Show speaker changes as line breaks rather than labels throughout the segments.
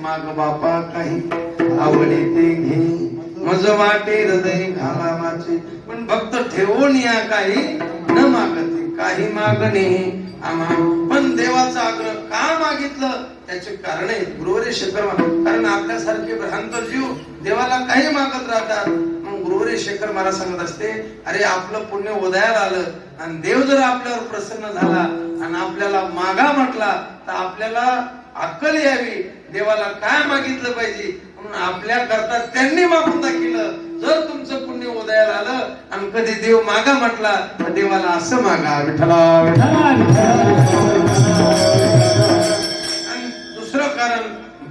माग बापा काही आवडी ते घे मज वाटे हृदय घाला माझे. पण भक्त ठेवून या काही न मागते काही मागणे आम्हा. पण देवाचा आग्रह का मागितलं त्याचे कारण आहे. गुरुवरे शेखर कारण आपल्यासारखे भ्रांत जीव देवाला काही मागत राहतात. मग गुरुवरे शेखर मला सांगत असते, अरे आपलं पुण्य उदयाला आलं आणि देव जर आपल्यावर प्रसन्न झाला आणि आपल्याला मागा म्हटला तर आपल्याला अक्कल यावी देवाला काय मागितलं पाहिजे. म्हणून आपल्या करता त्यांनी मागून दाखवलं. जर तुमचं पुण्य उदयाला आलं आणि कधी देव मागा म्हटला तर देवाला असं मागा, विठ्ठला विठ्ठला. आणि दुसरं कारण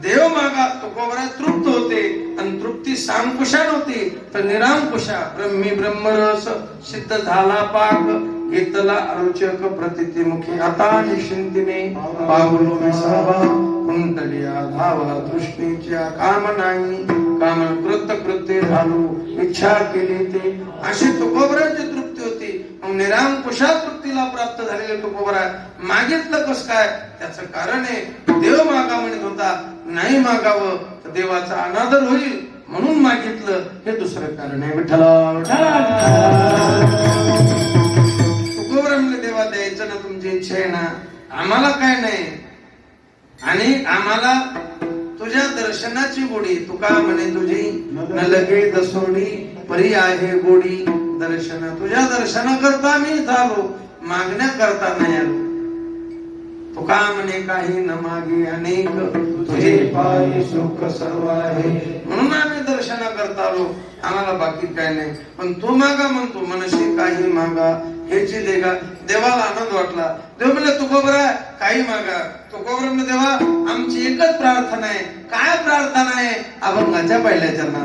देव मागा तुकोबरा तृप्त होते आणि तृप्ती सामकुशान होती तर निरामकुशा ब्रह्मी ब्रह्मरस सिद्ध झाला पाक घेतला अरुचक प्रतिमुखी आता निश्चिंतीने पावलो विसावा कुंडलिया धावा तृष्णेच्या काम नाही काम कृत्य झालो इच्छा केली ते अशी तुकोबराची तृप्ती होती. मग निरामकुशा तृप्तीला प्राप्त झालेले तुकोबरा मागितलं कस काय त्याचं कारण आहे देव मागा म्हणत होता. नाही मागावं तर देवाचा अनादर होईल म्हणून मागितलं हे दुसरं कारण आहे. विठ्ठला तुकोबरा म्हणले देवा द्यायचं ना तुमची इच्छा आहे ना आम्हाला काय नाही आणि आम्हाला तुझ्या दर्शनाची गोडी. तुका म्हणे तुझी न लगे दसोडी परी आहे गोडी दर्शन. तुझ्या दर्शना करता मी झालो मागण्या करता नाही आलो. तुका म्हणे काही न मागे अनेक तुझे पायी सुख सर्व आहे म्हणून आम्ही दर्शना करता आलो आम्हाला बाकी काय नाही. पण तू मागा म्हणतो मनशी काही मागा हेची देगा. देवाला आनंद वाटला. देव म्हणले तुकोबरा काही मागा. तुकोबरा म्हणले देवा आमची एकच प्रार्थना आहे. काय प्रार्थना आहे अभंगाच्या पहिल्या चरणात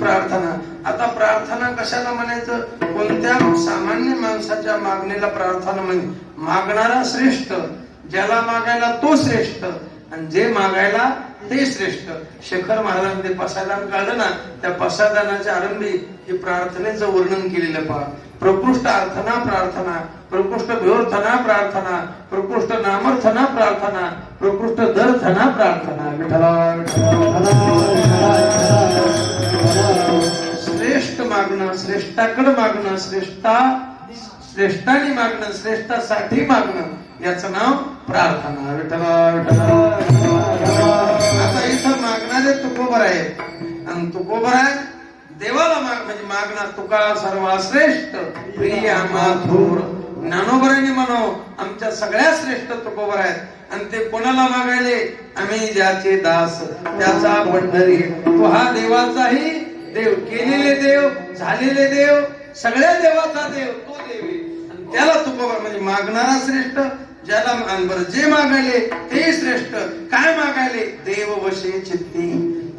प्रार्थना. आता प्रार्थना कशाला म्हणायचं कोणत्या सामान्य माणसाच्या मागणीला प्रार्थना म्हणजे मागणारा श्रेष्ठ ज्याला मागायला तो श्रेष्ठ आणि जे मागायला ते श्रेष्ठ. शेखर महाराजांनी ते पसायदान काढलं ना त्या पसायदानाच्या आरंभी हे प्रार्थनेचं वर्णन केलेलं पहा. प्रकृष्ट अर्थना प्रार्थना प्रकृष्ट भ्योर्थना प्रार्थना प्रकृष्ट नामर्थना प्रार्थना प्रकृष्ट दर्थना प्रार्थना. श्रेष्ठ मागणं श्रेष्ठाकडे मागणं श्रेष्ठाने मागणं श्रेष्ठासाठी मागणं याचं नाव प्रार्थना. आता इथं मागणारे तुकोबर आहेत आणि तुकोबर आहे देवाला म्हणजे मागणार. तुका सर्वश्रेष्ठ प्रिय माथुर ज्ञानोबराने म्हणाव आमच्या सगळ्या श्रेष्ठ तुकोबर आहेत आणि ते कोणाला मागायले आम्ही ज्याचे दास त्याचा पंढरी. तो हा देवाचाही देव केलेले देव झालेले देव सगळ्या देवाचा देव तो देव आणि त्याला तुकोबर म्हणजे मागणारा श्रेष्ठ ज्याला बरं जे मागायले ते श्रेष्ठ. काय मागायले देव वशे चित्ती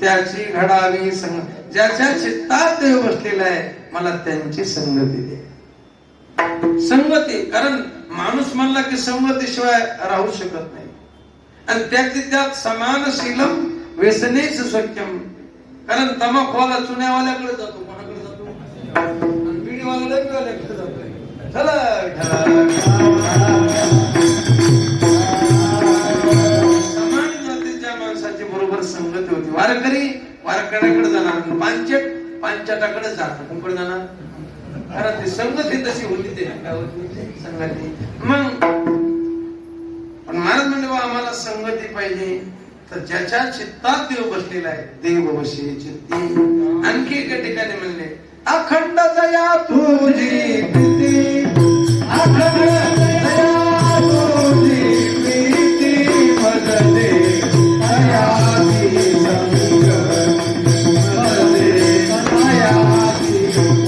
त्याची घडावी संग. ज्याच्या चित्तात देव बसलेला आहे मला त्यांची संगती दे. संगती कारण माणूस म्हणला की संगतीशिवाय राहू शकत नाही आणि त्यात समानशीलम व्यसनेच सत्यम. कारण तमाखवाला चुन्यावाल्याकडे जातो, कोणाकडे जातो? आणि बिडीवाला डबीवाल्याकडे जातो. चला समान जातीच्या माणसाची बरोबर संगती होती. वारकरी वारकऱ्याकडे जाणार, पांचटाकडे जाणार. कोणकडे जाणार? कारण ती संगती तशी होती, ते संगती. मग पण महाराज म्हणले बा आम्हाला संगती पाहिजे, तर ज्याच्या चित्तात देव बसलेला आहे, देव बसे चित्ती. आणखी एका ठिकाणी म्हणले अखंड दया तुझी प्रीती, अखंड दया तुझी प्रीती भजते दयाची संग, भजते दयाची संग.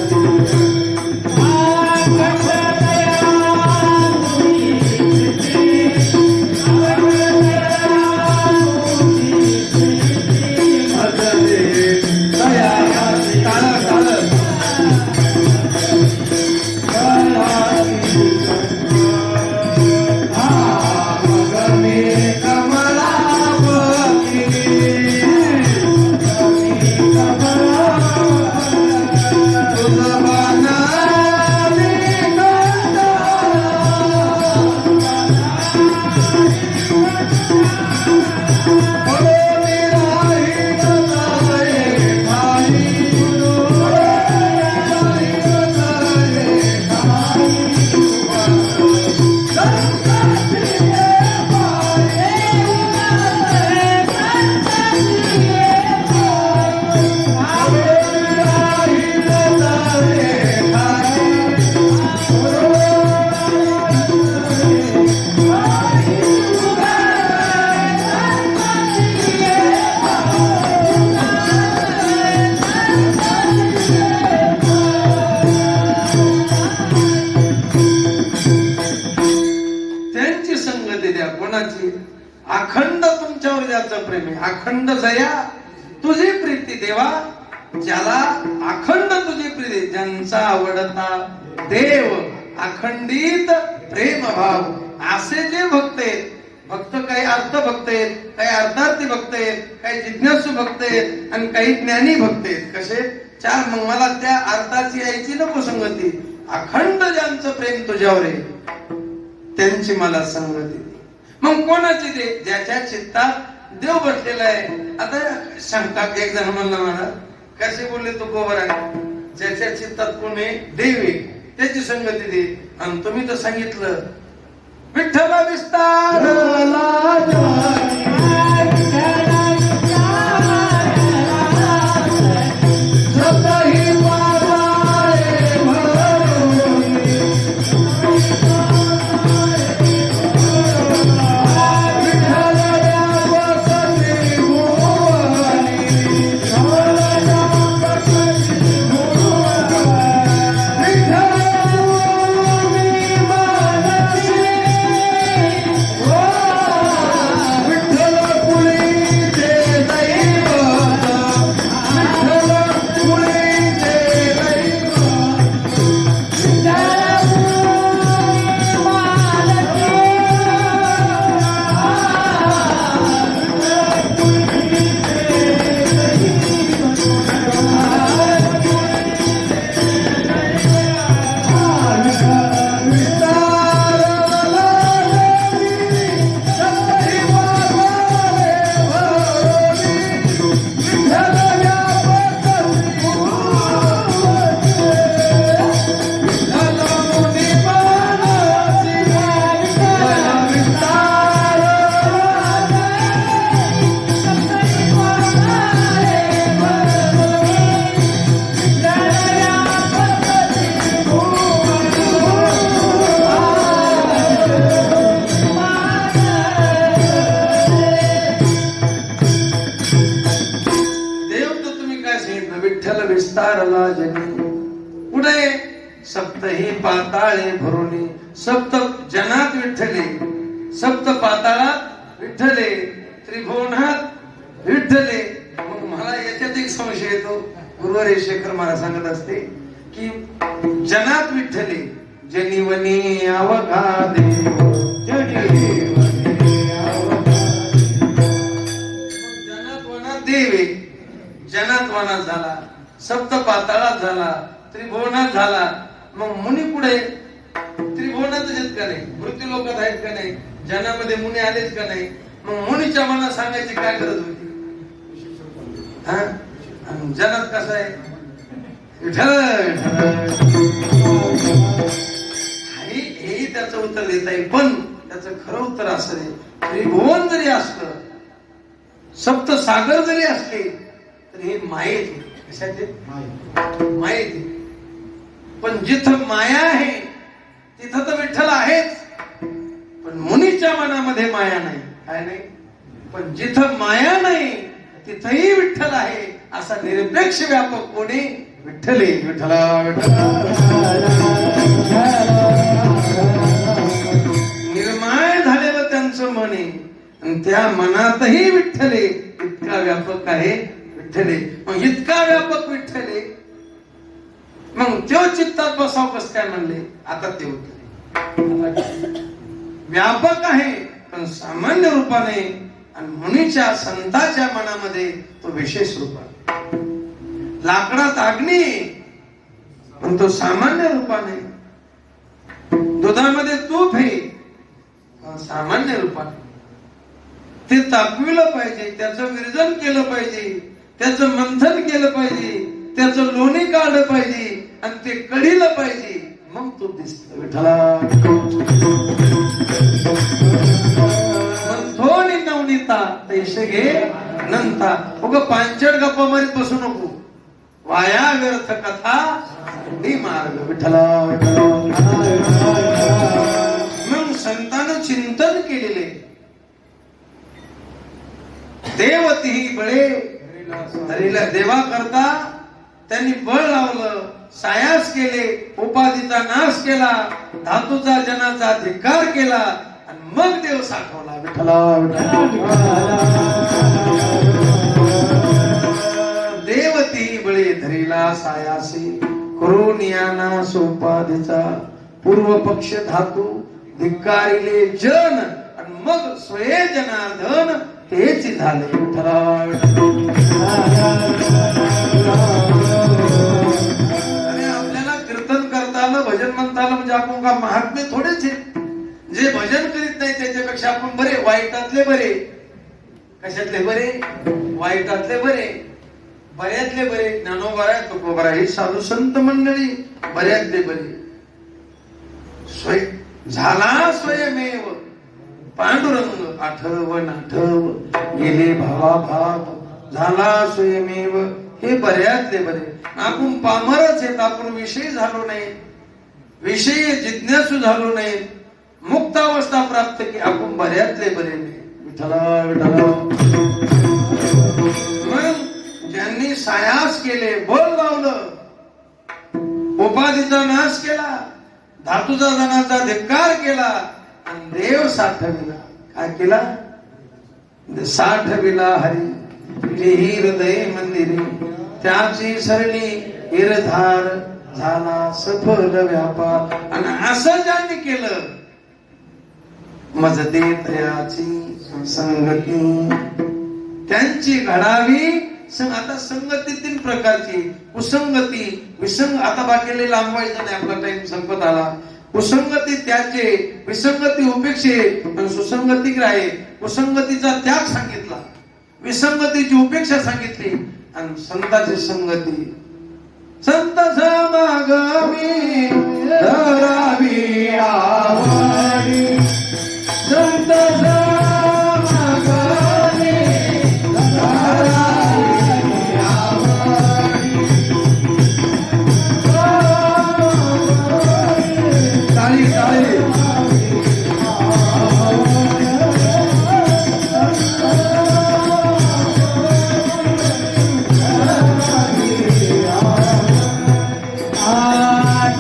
अखंड तुमच्यावर ज्याचं प्रेम आहे, अखंड दया तुझी प्रीती देवा, ज्याला अखंड तुझी प्रीती, ज्यांचा आवडता देव अखंडित प्रेम भाव, असे जे भक्त आहेत. भक्त काही अर्थ भक्त आहेत, काही अर्थार्थी भक्त आहेत, काही जिज्ञासू भक्त आहेत आणि काही ज्ञानी भक्त आहेत. कसे चार? मग मला त्या अर्थाची यायची नको संगती. अखंड ज्यांचं प्रेम तुझ्यावर आहे त्यांची मला संगती. मग कोणाची ते? ज्याच्या चित्तात देव बसलेला आहे. आता शंका एक जण म्हणला मला, कसे बोलले तो गोबर आहे, ज्याच्या चित्तात कोण आहे? देव आहे, त्याची संगती दे. आणि तुम्ही तर सांगितलं विठ्ठल विस्तार विस्तारला जनी पुढे सप्तही पाताळे भरुनी. सप्त जनात विठ्ठले, सप्त पाताळात विठ्ठले, त्रिभुवनात विठ्ठले. मग मला याच्यात एक संशय येतो. गुरुवारी शेखर महाराज सांगत असते की जनात विठ्ठले, जनीवनी अवघा देव, जनीवनी अवघा देव आहे. जनात वनात झाला, सप्त पाताळात झाला, त्रिभुवनात झाला. मग मुनी पुढे त्रिभुवनात आहेत का नाही, मृत्यू लोकात आहेत का नाही, जनामध्ये मुनी आलेत का नाही. मग मुनीच्या मनात सांगायची काय गरज होती. हा, आणि जनात कसं आहे, विठ्ठल हेही त्याचं उत्तर देता येईल. पण त्याचं खरं उत्तर असं आहे, त्रिभुवन जरी असलं, सप्त सागर जरी असले, तर हे मायेत. कशाचे मायेत. पण जिथं माया आहे तिथं तर विठ्ठल आहेच. पण मुनीच्या मनामध्ये माया नाही. काय नाही. पण जिथं माया नाही तिथंही विठ्ठल आहे. असा निरपेक्ष व्यापक कोणी, विठ्ठल. विठ्ठला निर्माय झालेलं त्यांचं मन आहे, आणि त्या मनातही विठ्ठले. इतका व्यापक आहे विठ्ठले. मग इतका व्यापक विठ्ठले, मग तो चित्तात बसाव कस काय म्हणले. आता ते उत्तर व्यापक आहे पण सामान्य रूपाने, आणि मुनीच्या संतांच्या मनामध्ये तो विशेष रूपाने. लाकडात अग्नी पण तो सामान्य रूपाने, दुधामध्ये तूप हे सामान्य रूपाने. ते तापविलं पाहिजे, त्याचं विरजन केलं पाहिजे, त्याचं मंथन केलं पाहिजे, त्याचं लोणी काढलं पाहिजे, आणि ते कढीलं पाहिजे, मग तो दिसतो. विठ्ठला मंथोनी नवनीता तैसे घे नंता. उग पांचट गप्पा मारीत बसू नको. वाया व्यर्थ कथा नि मार्ग. विठ्ठला मग संतानं चिंतन केलेले. देवती बळे धरीला, देवा करता त्यांनी बळ लावलं, सायास केले, उपाधीचा नाश केला, धातूचा जनाचा धिक्कार केला, आणि मग देव साठवला. विठ्ठला देवती बळे धरीला सायासी, करुनियाना सोपाधीचा, पूर्व पक्ष धातू धिक्कारिले जन, आणि मग स्वये जनार्दन हेच झाले. आपल्याला कीर्तन करता आलं, भजन म्हणता आलं म्हणजे आपण का महात्मे थोडेच आहे. जे भजन करीत नाही त्याच्यापेक्षा आपण बरे, वाईटातले बरे. कशातले बरे, वाईटातले बरे, बऱ्यातले बरे. ज्ञानोबा आहे, तुकोबा आहे, साधू संत मंडळी बऱ्यातले बरे. झाला स्वयमेव पांडुरंग, आठवण आठव गेले भावा भाव, झाला स्वयमेव. हे बऱ्यातले बरे. आपण पामरच आहेत, आपण विषयी झालो नाही, विषयी जिज्ञासू झालो नाही, मुक्त अवस्था प्राप्त की आपण बऱ्यातले बरे नाही. विठ्ठला विठ्ठला. मग ज्यांनी सायास केले, बळ लावलं, उपाधीचा नाश केला, धातूचा जनाचा धिक्कार केला, आणि देव साठविला. काय केला, साठविला हरी तेही हृदय मंदिरे, त्याची सरली हिरधार झाला सफल व्यापार. आणि असं ज्यांनी केलं, मजदे तयाची संगती त्यांची घडावी. आता संगती 3 प्रकारची, कुसंगती, विसंग. आता बाकीले लांबवायचं नाही, आपला टाइम संपत आला. कुसंगती त्याचे, विसंगती उपेक्षे, आणि सुसंगती ग्राहे. कुसंगतीचा त्याग सांगितला, विसंगतीची उपेक्षा सांगितली, आणि संताची संगती. संत समागमी धरावी आवडी, संत समागमी धरावी आवडी. ताली ताली.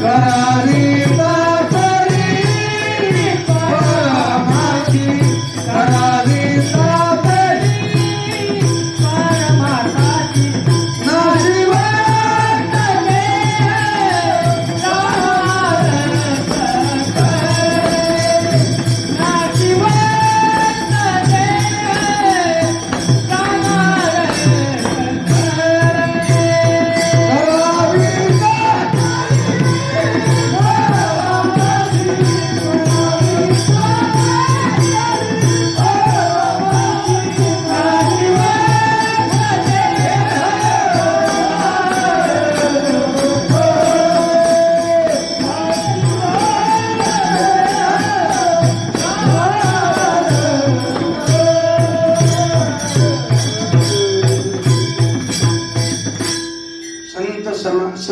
करारी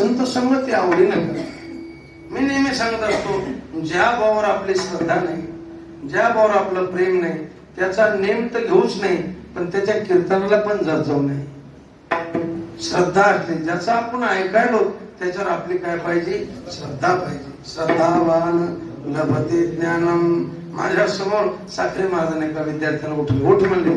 संत संगती आवडीनं करा. मी नेहमी सांगत असतो, ज्या भावावर आपली श्रद्धा नाही, ज्या भावावर आपलं प्रेम नाही, त्याचा नेम तर घेऊच नाही, पण त्याच्या कीर्तनाला पण जाऊ नाही. श्रद्धा असली, ज्याचा आपण ऐकायलो त्याच्यावर आपली काय पाहिजे? श्रद्धा पाहिजे. श्रद्धावान लभते ज्ञानम. माझ्या समोर साखरे महाराजांनी एका विद्यार्थ्याला उठ म्हणले.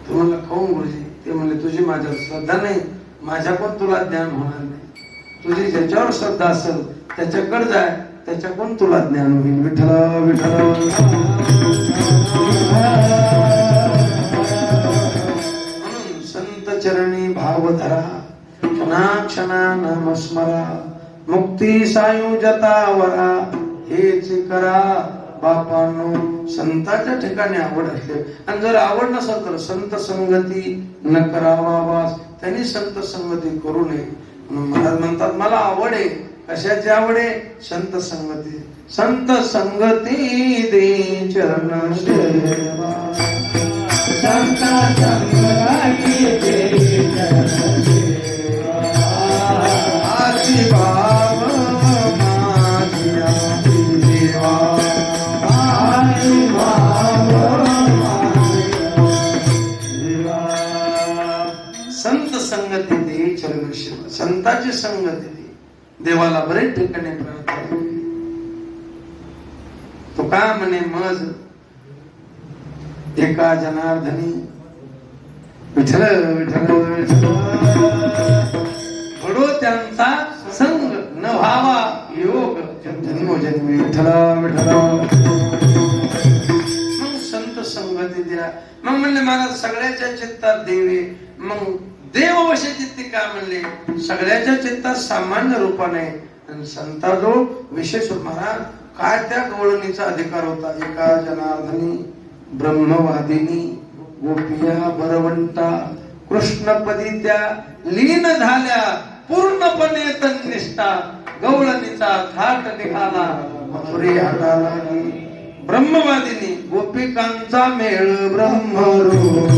तू म्हणला खाऊन गुरुजी? ते म्हणले तुझी माझ्यावर श्रद्धा नाही, माझ्या पण तुला ज्ञान होणार नाही. तुझी ज्याच्यावर श्रद्धा असेल त्याच्याकडे जाय, त्याच्याकडून तुला ज्ञान होईल. विठ्ठल विठ्ठल. म्हणून संत चरणी भाव धरा, क्षणा नामस्मरा, मुक्ती सायुजता वरा, हेच करा बापांनो. संतांच्या ठिकाणी आवड असते, आणि जर आवड नसेल तर संत संगती न करावा वास. त्यांनी संत संगती करू नये. महाराज म्हणतात मला आवड आहे. कशाची आवड आहे? संत संगती. संत संगती दे चरण सेवा, संत संगती दे चरण सेवा, आशी भाव माझिया देवा, आशी भाव देवा. संत संगती दे चरण सेवा, संताची संगती दे. देवाला बरेच ठिकाणी प्रार्थना. तो का म्हणे मज एका जनार्दनी, विठ्ठल विठ्ठल विठ्ठल. घडो त्यांचा संग न व्हावा योग, जन्मोजन्मी विठ्ठल विठ्ठल. मग संत संगती द्या. मग म्हणले महाराज सगळ्याच्या चित्तात देवे. मग देव वशे चित्ती का म्हणले? सगळ्याच्या चित्तात सामान्य रूपाने, संताजवळ विशेष. महाराज काय त्या गवळणीचा अधिकार होता? एका जनार्दनी ब्रह्मवादिनी गोपिया बरवंता कृष्णपदी त्या लीन झाल्या पूर्णपणे तन्निष्ठा. गवळणीचा थाट निघाला मथुरे हाताला. ब्रह्मवादिनी गोपिकांचा मेळ ब्रह्मरूप,